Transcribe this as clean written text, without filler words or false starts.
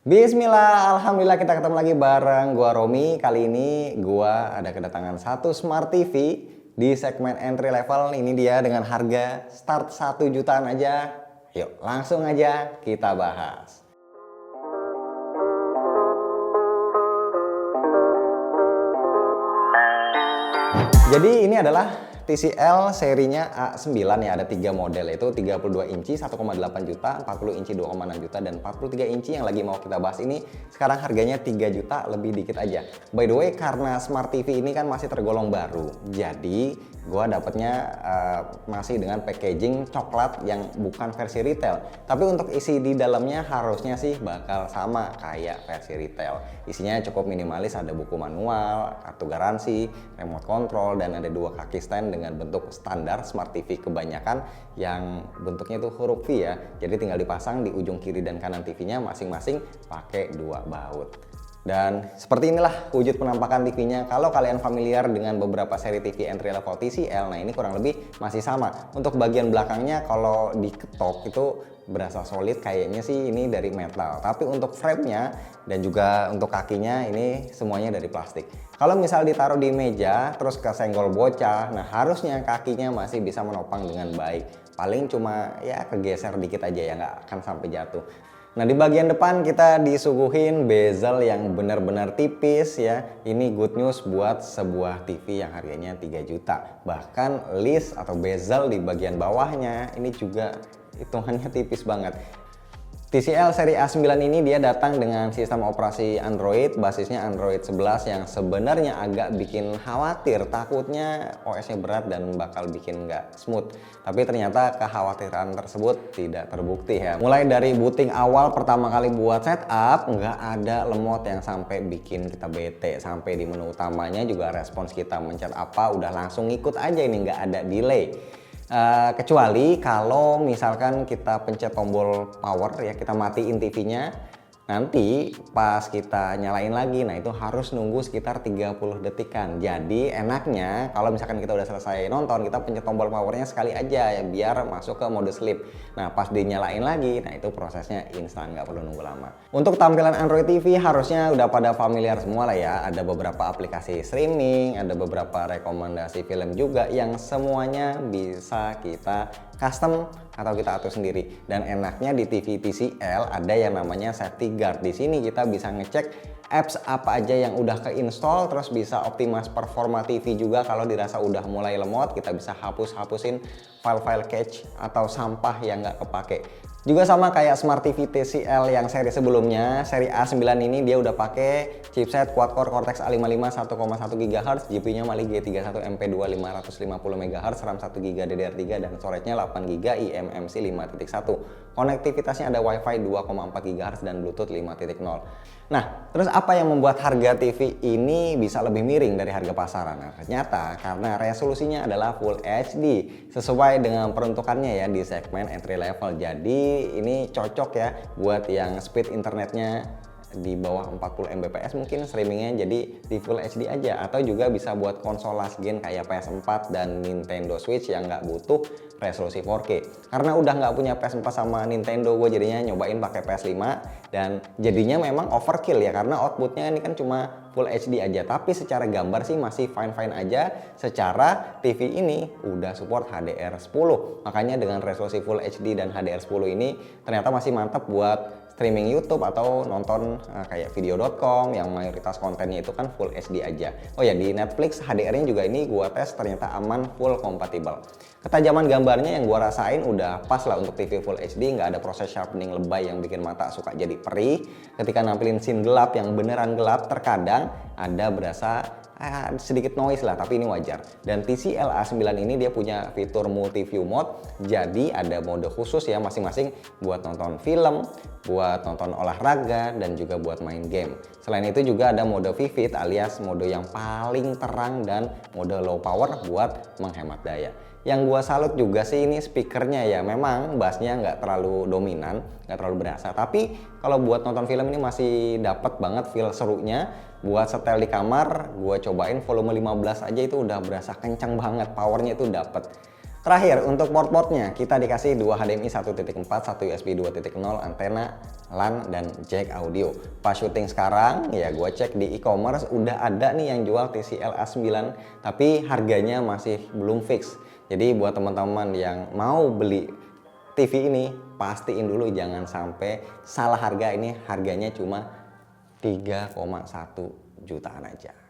Bismillah, alhamdulillah kita ketemu lagi bareng gua Romi. Kali ini gua ada kedatangan satu Smart TV di segmen entry level. Ini dia dengan harga start 1 jutaan aja. Yuk, langsung aja kita bahas. Jadi ini adalah TCL serinya A9 ya, ada 3 model, yaitu 32 inci 1,8 juta, 40 inci 2,6 juta, dan 43 inci yang lagi mau kita bahas ini sekarang harganya 3 juta lebih dikit aja. By the way, karena Smart TV ini kan masih tergolong baru, jadi gua dapatnya masih dengan packaging coklat yang bukan versi retail. Tapi untuk isi di dalamnya harusnya sih bakal sama kayak versi retail. Isinya cukup minimalis, ada buku manual, kartu garansi, remote control, dan ada 2 kaki stand dengan bentuk standar Smart TV kebanyakan yang bentuknya itu huruf V ya. Jadi tinggal dipasang di ujung kiri dan kanan TV-nya masing-masing pakai 2 baut. Dan seperti inilah wujud penampakan TV-nya. Kalau kalian familiar dengan beberapa seri TV entry level TCL, nah ini kurang lebih masih sama. Untuk bagian belakangnya kalau diketok itu berasa solid, kayaknya sih ini dari metal. Tapi untuk frame-nya dan juga untuk kakinya ini semuanya dari plastik. Kalau misal ditaruh di meja terus kesenggol bocah, nah harusnya kakinya masih bisa menopang dengan baik. Paling cuma ya kegeser dikit aja ya, nggak akan sampai jatuh. Nah, di bagian depan kita disuguhin bezel yang benar-benar tipis ya. Ini good news buat sebuah TV yang harganya 3 juta. Bahkan list atau bezel di bagian bawahnya ini juga hitungannya tipis banget. TCL seri A9 ini dia datang dengan sistem operasi Android, basisnya Android 11 yang sebenarnya agak bikin khawatir, takutnya OS-nya berat dan bakal bikin nggak smooth. Tapi ternyata kekhawatiran tersebut tidak terbukti ya. Mulai dari booting awal pertama kali buat setup, nggak ada lemot yang sampai bikin kita bete. Sampai di menu utamanya juga respons kita mencet apa udah langsung ngikut aja, ini nggak ada delay. Kecuali kalau misalkan kita pencet tombol power ya, kita matiin TV-nya, nanti pas kita nyalain lagi, nah itu harus nunggu sekitar 30 detikan. Jadi enaknya kalau misalkan kita udah selesai nonton, kita pencet tombol powernya sekali aja ya, biar masuk ke mode sleep. Nah pas dinyalain lagi, nah itu prosesnya instan, nggak perlu nunggu lama. Untuk tampilan Android TV harusnya udah pada familiar semua lah ya. Ada beberapa aplikasi streaming, ada beberapa rekomendasi film juga yang semuanya bisa kita custom atau kita atur sendiri. Dan enaknya di TV TCL ada yang namanya safety guard. Di sini kita bisa ngecek apps apa aja yang udah keinstall, terus bisa optimize performa TV juga. Kalau dirasa udah mulai lemot, kita bisa hapusin file-file cache atau sampah yang nggak kepake. Juga sama kayak Smart TV TCL yang seri sebelumnya, seri A9 ini dia udah pakai chipset quad-core Cortex A55 1,1 GHz, GPU-nya Mali G31 MP2 550 MHz, RAM 1 GB DDR3 dan storage-nya 8 GB eMMC 5.1. Konektivitasnya ada Wi-Fi 2,4 GHz dan Bluetooth 5.0. Nah, terus apa yang membuat harga TV ini bisa lebih miring dari harga pasaran? Nah, ternyata karena resolusinya adalah Full HD sesuai dengan peruntukannya ya di segmen entry level. Jadi ini cocok ya buat yang speed internetnya di bawah 40 Mbps mungkin streamingnya jadi di Full HD aja, atau juga bisa buat konsol last gen kayak PS4 dan Nintendo Switch yang nggak butuh resolusi 4K. Karena udah nggak punya PS4 sama Nintendo, gue jadinya nyobain pakai PS5 dan jadinya memang overkill ya, karena outputnya ini kan cuma Full HD aja, tapi secara gambar sih masih fine-fine aja. Secara TV ini udah support HDR10, makanya dengan resolusi Full HD dan HDR10 ini ternyata masih mantap buat streaming YouTube atau nonton kayak video.com yang mayoritas kontennya itu kan Full HD aja. Oh ya, di Netflix HDR-nya juga ini gua tes ternyata aman, full kompatibel. Ketajaman gambarnya yang gua rasain udah pas lah untuk TV Full HD, nggak ada proses sharpening lebay yang bikin mata suka jadi perih. Ketika nampilin scene gelap yang beneran gelap, terkadang ada berasa sedikit noise lah, tapi ini wajar. Dan TCL A9 ini dia punya fitur multi view mode, jadi ada mode khusus ya masing-masing buat nonton film, buat nonton olahraga, dan juga buat main game. Selain itu juga ada mode vivid alias mode yang paling terang dan mode low power buat menghemat daya. Yang gua salut juga sih ini speakernya ya, memang bassnya nggak terlalu dominan, nggak terlalu berasa, tapi kalau buat nonton film ini masih dapat banget feel serunya. Buat setel di kamar, gua cobain volume 15 aja itu udah berasa kencang banget, powernya itu dapet. Terakhir untuk port-portnya kita dikasih 2 HDMI 1.4, 1 USB 2.0, antena, LAN, dan jack audio. Pas syuting sekarang ya gue cek di e-commerce udah ada nih yang jual TCL A9 tapi harganya masih belum fix. Jadi buat teman-teman yang mau beli TV ini pastiin dulu jangan sampai salah harga, ini harganya cuma 3,1 jutaan aja.